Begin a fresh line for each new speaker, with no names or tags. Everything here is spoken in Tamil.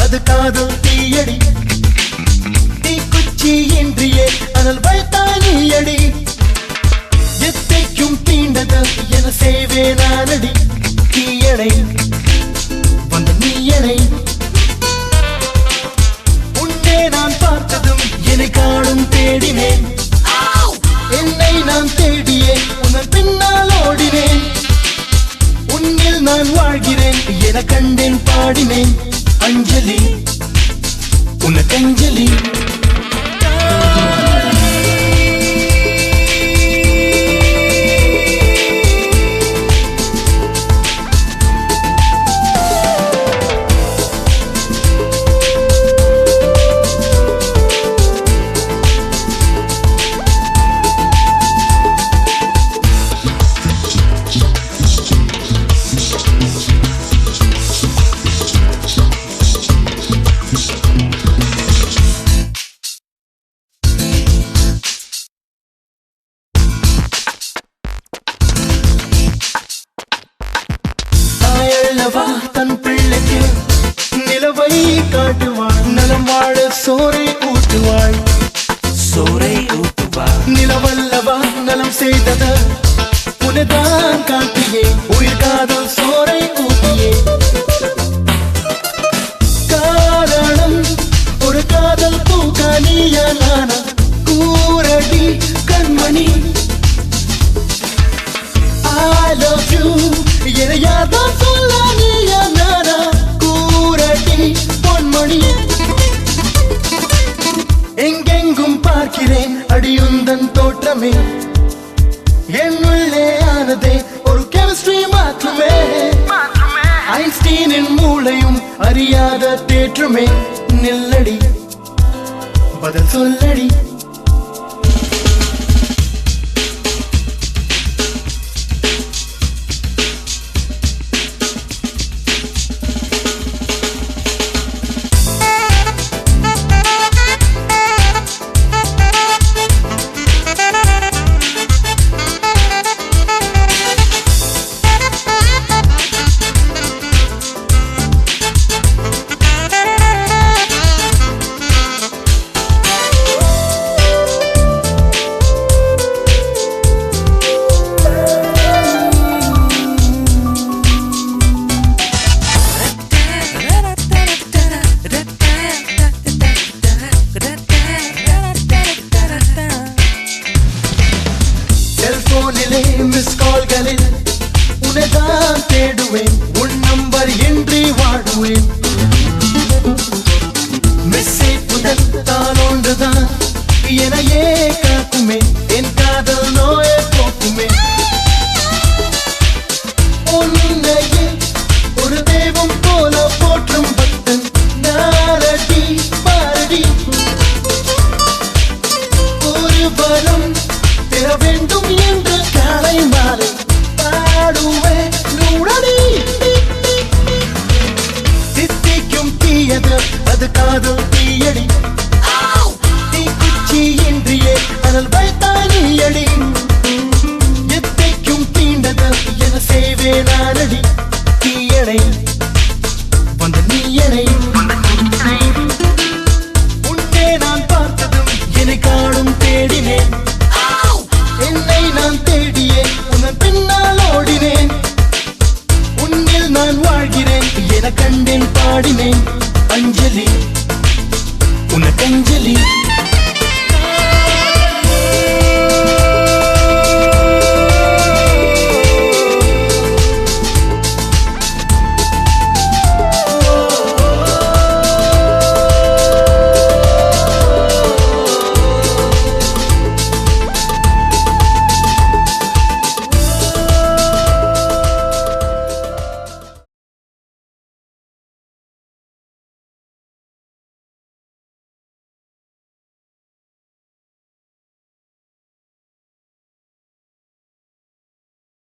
அது காதல் தீயடி தீக்குச்சி இன்றியே அனல் வைத்தானியடி எத்தைக்கும் தீண்டது என செய்வே நானடி தீயடை வந்த நீயடை உன்னே நான் பார்த்ததும் என்னை காணும் தேடினேன் என்னை நான் தேடியே உன்னை பின்னால் ஓடினேன் உன்னில் நான் வாழ்கிறேன் என கண்டேன் பாடினேன் अंजलि उनक अंजलि தன் பிள்ளைக்கு நிலவை காட்டுவாள் நலம் வாழ சோரை ஊட்டுவாள் நிலவல்லவா நலம் செய்தத உனதான் காட்டியே உயிர் காதல் சோரை ஊட்டியே காரணம் ஒரு காதல் பூக்கானியா நானா கூரடி கண்மணி I love you எனையாதான் சொல்லானியா நானா கூரடி பொன்மணி எங்கெங்கும் பார்க்கிறேன் அடியுந்தன் தோற்றமே என்னுள்ளே ஆனதே ஒரு கெமிஸ்ட்ரி மாற்றுமே ஐன்ஸ்டீனின் மூளையும் அறியாத தேற்றுமே நில்லடி பதில் சொல்லடி மிஸ் கால்களில் உனதான் தேடுவேன் உன் நம்பர் இன்றி வாடுவேன் மெசேஜ் முதல் தான் ஒன்றுதான் எனையே காக்குமே என் காதல் நோயை போக்குமே உன்னையே ஒரு தெய்வம் போல போற்றும் பக்தன் நாரடி பாரடி ஒரு வரம் பெற வேண்டும் என்று காலை மாலை பாடுவே நூடடி தித்திக்கும் தீயது அது காதல்